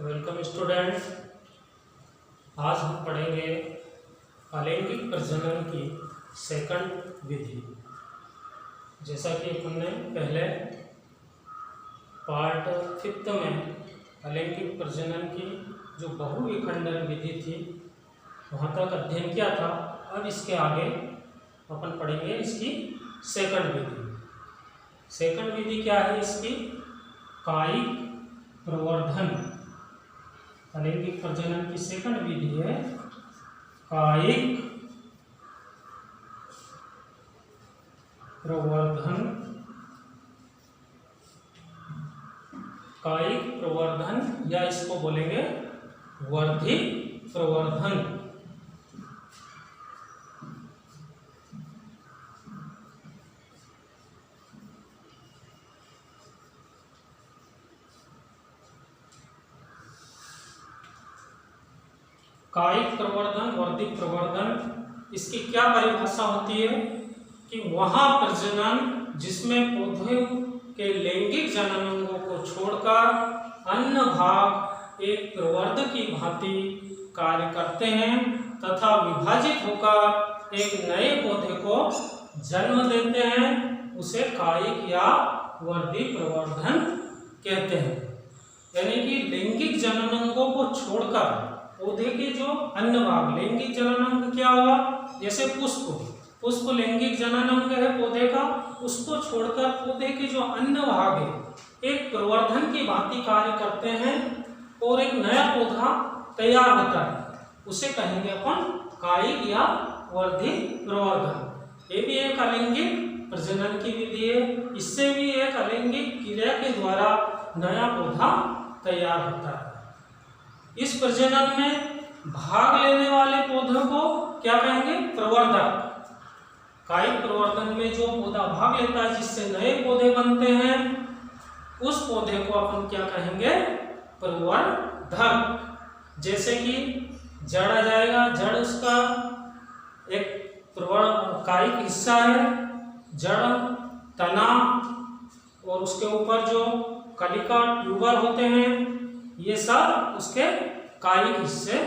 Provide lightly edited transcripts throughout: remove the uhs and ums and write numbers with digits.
Welcome student. आज हम पढ़ेंगे अलैंगिक प्रजनन की सेकंड विधि। जैसा कि अपन ने पहले पार्ट 5 में अलैंगिक प्रजनन की जो बहुविखंडन विधि थी वहाँ तक अध्ययन किया था। अब इसके आगे अपन पढ़ेंगे इसकी सेकंड विधि। सेकंड विधि क्या है इसकी? कायिक प्रवर्धन। अलैंगिक प्रजनन की सेकंड विधि है कायिक प्रवर्धन। कायिक प्रवर्धन या इसको बोलेंगे वर्धी प्रवर्धन। कायिक प्रवर्धन, वर्धी प्रवर्धन, इसकी क्या परिभाषा होती है कि वहाँ प्रजनन जिसमें पौधे के लैंगिक जननांगों को छोड़कर अन्य भाग एक प्रवर्ध की भांति कार्य करते हैं तथा विभाजित होकर एक नए पौधे को जन्म देते हैं, उसे कायिक या वर्धी प्रवर्धन कहते हैं। यानी कि लैंगिक जननांगों को छोड़कर पौधे के जो अन्य भाग, लैंगिक जननांग क्या हुआ? जैसे पुष्प लैंगिक जननांग है पौधे का, उसको छोड़कर पौधे के जो अन्य भाग है एक प्रवर्धन की भांति कार्य करते हैं और एक नया पौधा तैयार होता है, उसे कहेंगे अपन कायिक या वर्धी प्रवर्धन। ये भी एक अलैंगिक प्रजनन की विधि है। इससे भी एक अलैंगिक क्रिया के द्वारा नया पौधा तैयार होता है। इस प्रजनन में भाग लेने वाले पौधों को क्या कहेंगे? प्रवर्धक। कायिक प्रवर्धन में जो पौधा भाग लेता है जिससे नए पौधे बनते हैं, उस पौधे को अपन क्या कहेंगे? प्रवर्धक। जैसे कि जड़ आ जाएगा, जड़ उसका एक कायिक हिस्सा है। जड़, तना और उसके ऊपर जो कलिका ट्यूबर होते हैं, ये सब उसके कायिक हिस्से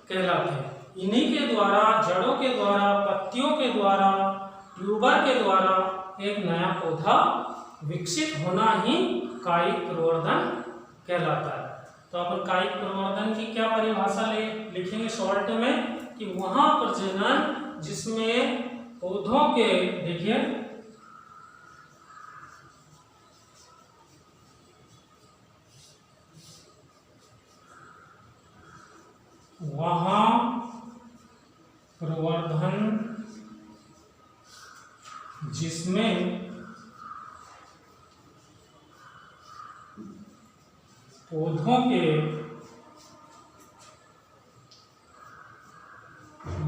कहलाते हैं। इन्हीं के द्वारा, जड़ों के द्वारा, पत्तियों के द्वारा, ट्यूबर के द्वारा एक नया पौधा विकसित होना ही कायिक प्रवर्धन कहलाता है। तो अपन कायिक प्रवर्धन की क्या परिभाषा लिखेंगे शॉर्ट में कि वहाँ प्रजनन जिसमें पौधों के, देखिए वहाँ प्रवर्धन जिसमें पौधों के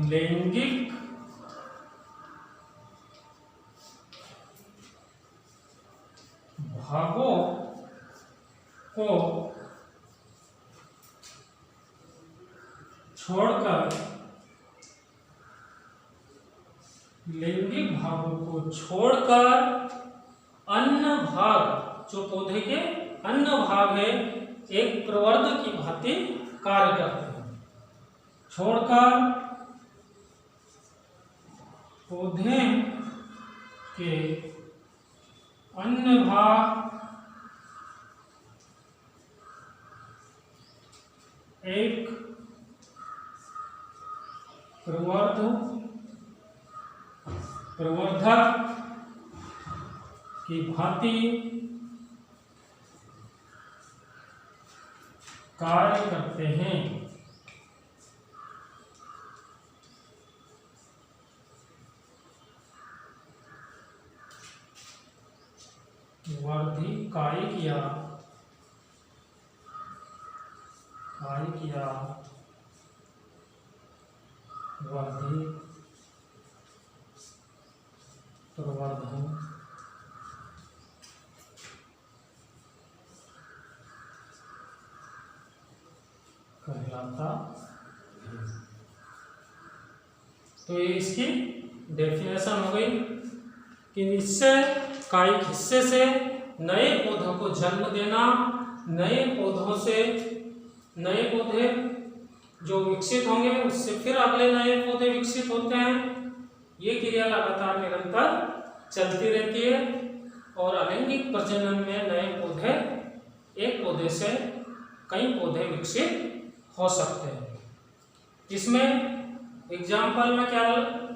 लैंगिक भागों को छोड़कर, लैंगिक भागों को छोड़कर अन्य भाग, जो पौधे के अन्य भाग है, एक प्रवर्ध की भांति कार्य करते हैं। छोड़कर पौधे के अन्य भाग एक प्रवर्धक की भांति कार्य करते हैं। वर्धी कायिक या वर्धी प्रवर्धन कहलाता है। तो ये इसकी डेफिनेशन हो गई कि इससे कायिक हिस्से से नए पौधों को जन्म देना, नए पौधों से नए पौधे जो विकसित होंगे उससे फिर अगले नए पौधे विकसित होते हैं। ये क्रिया लगातार निरंतर चलती रहती है और अलैंगिक प्रजनन में नए पौधे, एक पौधे से कई पौधे विकसित हो सकते हैं। इसमें एग्जाम्पल में क्या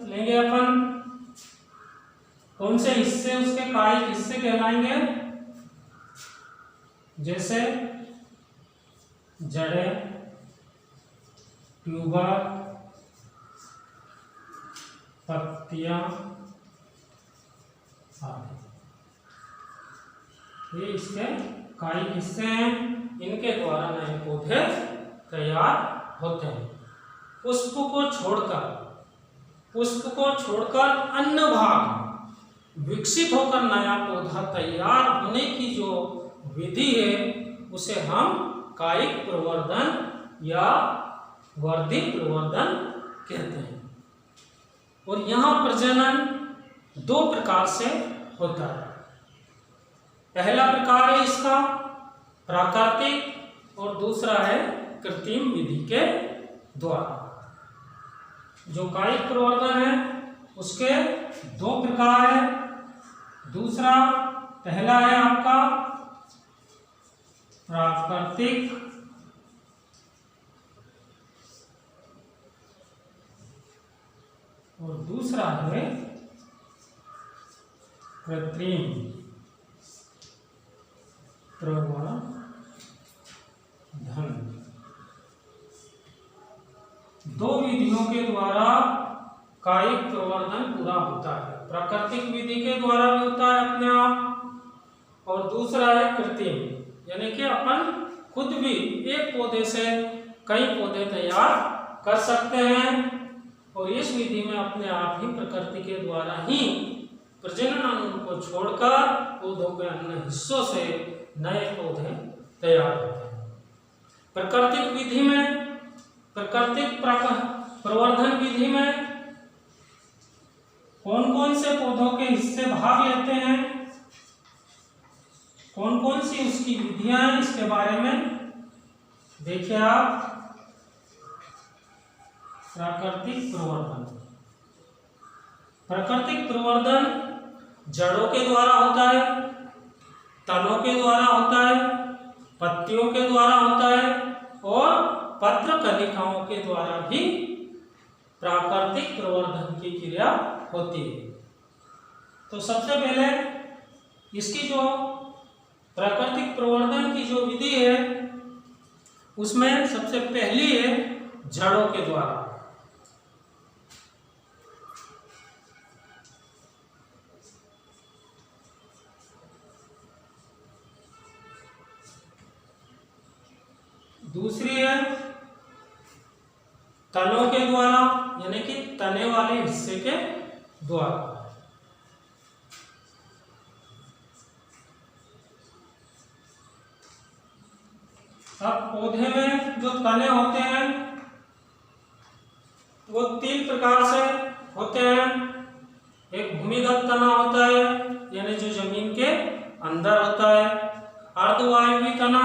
लेंगे अपन, कौन से हिस्से उसके कायिक हिस्से कहलाएंगे, जैसे जड़ें, ट्यूबर, पत्तियां आदि, ये इसके कायिक हिस्से हैं। इनके द्वारा नए पौधे तैयार होते हैं। पुष्प को छोड़कर अन्य भाग विकसित होकर नया पौधा तैयार होने की जो विधि है उसे हम कायिक प्रवर्धन या वर्धी प्रवर्धन कहते हैं। और यहाँ प्रजनन दो प्रकार से होता है। पहला प्रकार है इसका प्राकृतिक और दूसरा है कृत्रिम विधि के द्वारा। जो कायिक प्रवर्धन है उसके दो प्रकार है। दूसरा, पहला है आपका प्राकृतिक और दूसरा है कृत्रिम प्रवर्धन। दो विधियों के द्वारा कायिक प्रवर्धन पूरा होता है। प्राकृतिक विधि के द्वारा भी होता है अपने आप, और दूसरा है कृत्रिम, यानी कि अपन खुद भी एक पौधे से कई पौधे तैयार कर सकते हैं। और इस विधि में अपने आप ही प्रकृति के द्वारा ही प्रजनन अंग को छोड़कर पौधों के अन्य हिस्सों से नए पौधे तैयार होते हैं। प्राकृतिक विधि में, प्राकृतिक प्रवर्धन विधि में कौन कौन से पौधों के हिस्से भाग लेते हैं, कौन कौन सी उसकी विधियां हैं, इसके बारे में देखिए आप। प्राकृतिक प्रवर्धन, प्राकृतिक प्रवर्धन जड़ों के द्वारा होता है, तनों के द्वारा होता है, पत्तियों के द्वारा होता है और पत्र कलिकाओं के द्वारा भी प्राकृतिक प्रवर्धन की क्रिया होती है। तो सबसे पहले इसकी जो प्राकृतिक प्रवर्धन की जो विधि है उसमें सबसे पहली है जड़ों के द्वारा। दूसरी है तनों के द्वारा, यानी कि तने वाले हिस्से के द्वारा। अब पौधे में जो तने होते हैं वो तीन प्रकार से होते हैं। एक भूमिगत तना होता है, यानी जो जमीन के अंदर होता है। अर्धवायवीय तना,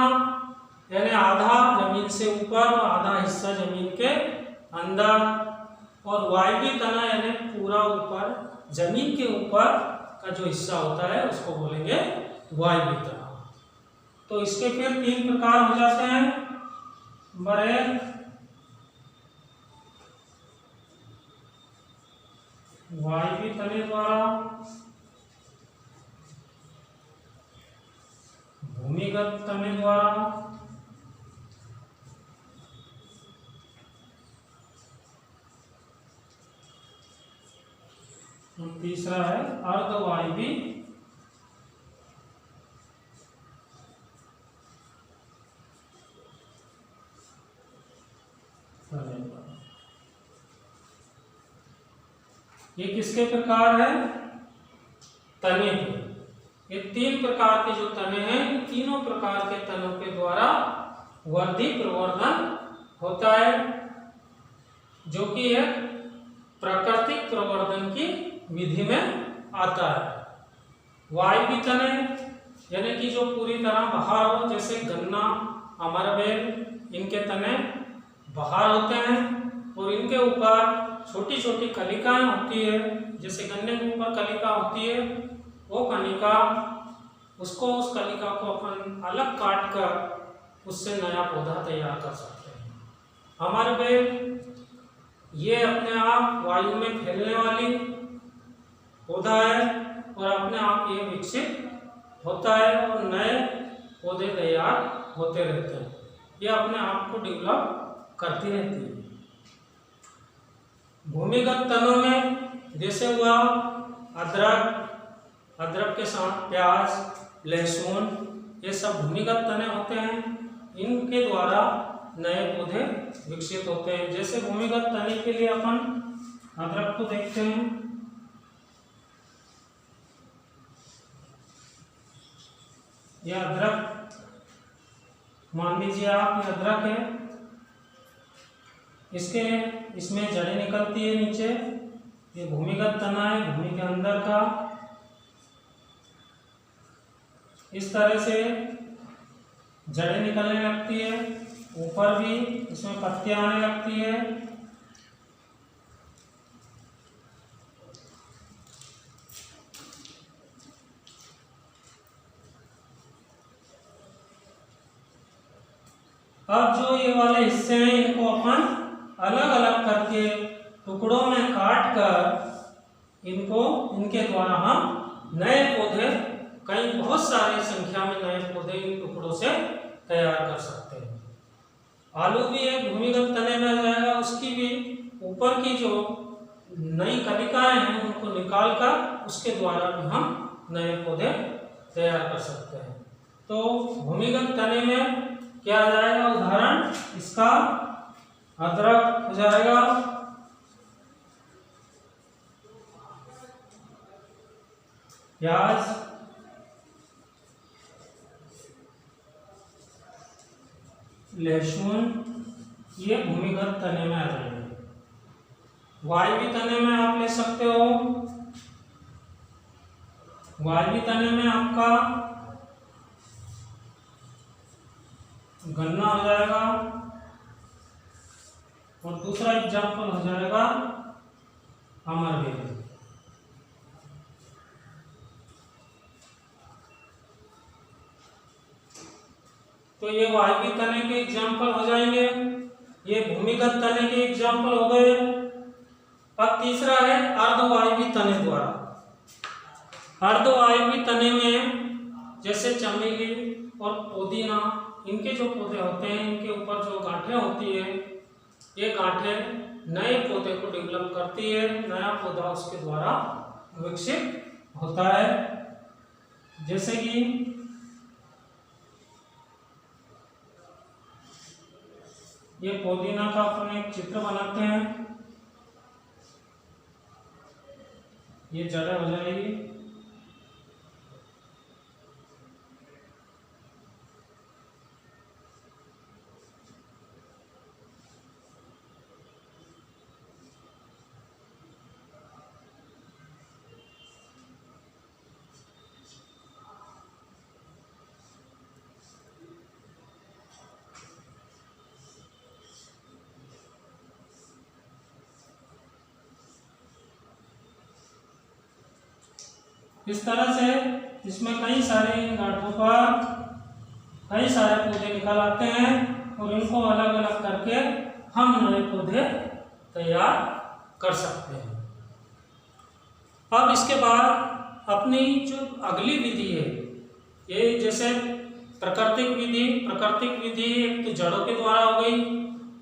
यानी आधा जमीन से ऊपर और आधा हिस्सा जमीन के अंदर। और वायवीय तना यानी पूरा ऊपर, जमीन के ऊपर का जो हिस्सा होता है उसको बोलेंगे वायवीय तना। तो इसके फिर तीन प्रकार हो जाते हैं। नंबर एक, वायवीय तने द्वारा, भूमिगत तने द्वारा और तीसरा है अर्धवायवीय तने द्वारा। ये किसके प्रकार है? तने के। ये तीन प्रकार के जो तने हैं, तीनों प्रकार के तनों के द्वारा वर्धी प्रवर्धन होता है, जो कि है प्राकृतिक प्रवर्धन की विधि में आता है। वायवीय तने यानी कि जो पूरी तरह बाहर हो, जैसे गन्ना अमरबेल, इनके तने बाहर होते हैं और इनके ऊपर छोटी छोटी कलिकाएं होती है। जैसे गन्ने के ऊपर कलिका होती है, वो कलिका, उस कलिका को अपन अलग काट कर उससे नया पौधा तैयार कर सकते हैं। अमरबेल ये अपने आप वायु में फैलने वाली पौधा है और अपने आप ये विकसित होता है और नए पौधे तैयार होते रहते हैं। ये अपने आप को डेवलप करती रहती है। भूमिगत तनों में जैसे हुआ अदरक के साथ प्याज, लहसुन, ये सब भूमिगत तने होते हैं। इनके द्वारा नए पौधे विकसित होते हैं। जैसे भूमिगत तने के लिए अपन अदरक को देखते हैं। यह अदरक मान लीजिए आप, ये अदरक है, इसमें जड़ें निकलती है नीचे। ये भूमिगत तना है, भूमि के अंदर का। इस तरह से जड़ें निकलने लगती है, ऊपर भी इसमें पत्तियां आने लगती है। अब जो ये वाले हिस्से हैं, इनको अपन अलग अलग करके टुकड़ों में काट कर इनके द्वारा हम नए पौधे, कई बहुत सारी संख्या में नए पौधे इन टुकड़ों से तैयार कर सकते हैं। आलू भी एक भूमिगत तने में आ जाएगा, उसकी भी ऊपर की जो नई कलिकाएं हैं उनको निकाल कर उसके द्वारा भी हम नए पौधे तैयार कर सकते हैं। तो भूमिगत तने में क्या आ जाएगा? उदाहरण इसका अदरक हो जाएगा, प्याज, लहसुन, ये भूमिगत तने में आ जाएंगे। वायवीय तने में आप ले सकते हो, वायवीय तने में आपका गन्ना हो जाएगा और दूसरा एग्जाम्पल हो जाएगा अमरबेल। तो ये वायवीय तने के एग्जाम्पल हो जाएंगे, ये भूमिगत तने के एग्जाम्पल हो गए। अब तीसरा है अर्धवायवीय तने द्वारा। अर्धवायवीय तने में जैसे चमेली और पुदीना, इनके जो पौधे होते हैं, इनके ऊपर जो गांठें होती है, ये गांठें नए पौधे को डेवलप करती है, नया पौधा उसके द्वारा विकसित होता है। जैसे कि ये पुदीना का अपन एक चित्र बनाते हैं, ये जड़ें हो जाएगी। इस तरह से इसमें कई सारे गांठों पर कई सारे पौधे निकल आते हैं और इनको अलग अलग करके हम नए पौधे तैयार कर सकते हैं। अब इसके बाद अपनी जो अगली विधि है, ये जैसे प्राकृतिक विधि एक तो जड़ों के द्वारा हो गई,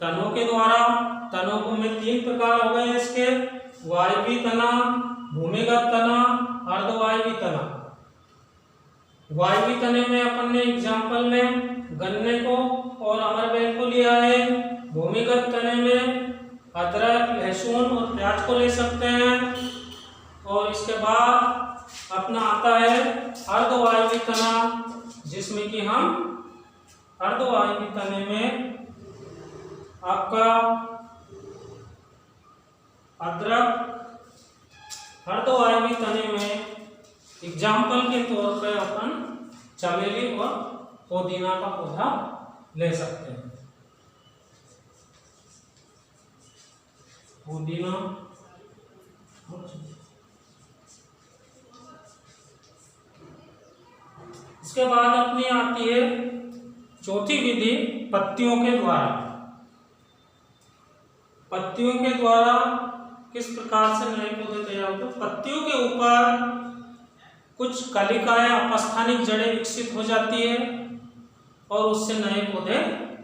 तनों के द्वारा। तनों को में 3 प्रकार हो गए इसके, वायवीय तना, भूमिगत तना, अर्धवायवीय तना। वायवीय तने में अपन ने एग्जाम्पल में गन्ने को और अमरबेल को लिया है। भूमिगत तने में अदरक, लहसुन और प्याज को ले सकते हैं। और इसके बाद अपना आता है अर्धवायवीय तना, जिसमें कि हम अर्धवायवीय तने में आपका अदरक, अर्धवायवीय तने में एग्जाम्पल के तौर पे अपन चमेली और पुदीना का पौधा ले सकते हैं। पुदीना, इसके बाद अपनी आती है चौथी विधि, पत्तियों के द्वारा। पत्तियों के द्वारा किस प्रकार से नए पौधे तैयार होते हैं? पत्तियों के ऊपर कुछ कलिकाएं, अपस्थानिक जड़ें विकसित हो जाती है और उससे नए पौधे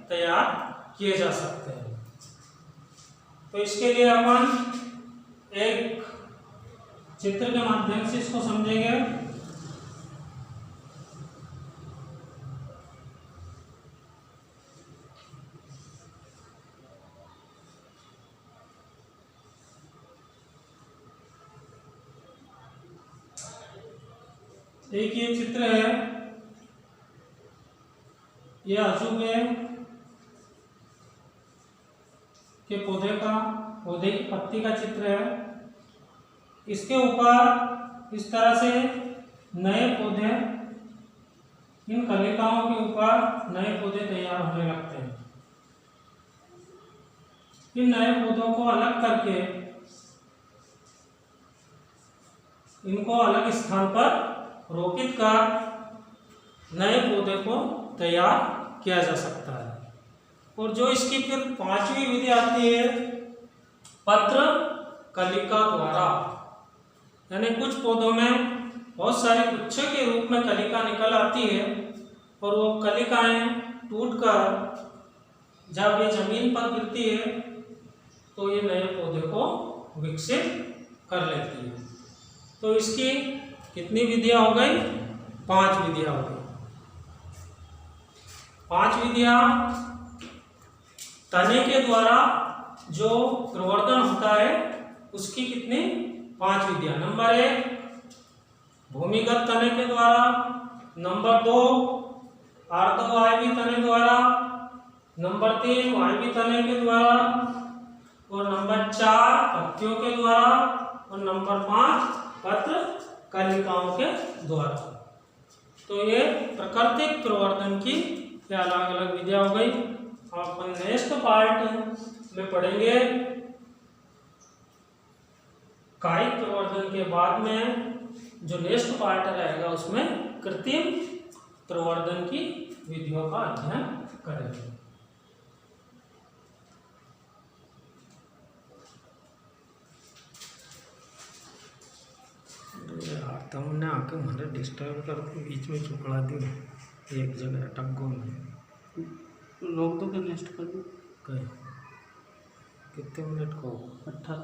तैयार किए जा सकते हैं। तो इसके लिए अपन एक चित्र के माध्यम से इसको समझेंगे। एक ये चित्र है, ये अजूबे के पौधे की पत्ती का चित्र है। इसके ऊपर इस तरह से नए पौधे, इन कलिकाओं के ऊपर नए पौधे तैयार होने लगते हैं। इन नए पौधों को अलग करके इनको अलग स्थान पर रोपित कर नए पौधे को तैयार किया जा सकता है। और जो इसकी फिर पांचवी विधि आती है, पत्र कलिका द्वारा, यानी कुछ पौधों में बहुत सारे गुच्छे के रूप में कलिका निकल आती है और वो कलिकाएं टूटकर जब ये जमीन पर गिरती है तो ये नए पौधे को विकसित कर लेती है। तो इसकी कितनी विधियां हो गई? 5 विधियां हो गई। 5 विधियां तने के द्वारा जो प्रवर्धन होता है उसकी कितनी? 5 विधियां। नंबर 1 भूमिगत तने के द्वारा, नंबर 2 अर्धवायवी तने द्वारा, नंबर 3 वायवी तने के द्वारा, और नंबर 4 पत्तियों के द्वारा, और नंबर 5 पत्र कलिकाओं के द्वारा। तो ये प्राकृतिक प्रवर्धन की अलग अलग विधियां हो गई। अपन नेक्स्ट पार्ट में पढ़ेंगे कायिक प्रवर्धन के बाद में जो नेक्स्ट पार्ट रहेगा उसमें कृत्रिम प्रवर्धन की विधियों का अध्ययन करेंगे। तुमने आके मुझे डिस्टर्ब करके बीच में चुकड़ा दी, एक जगह अटक गो में। रोक दो कि नेक्स्ट कर दो? कितने मिनट को? 18।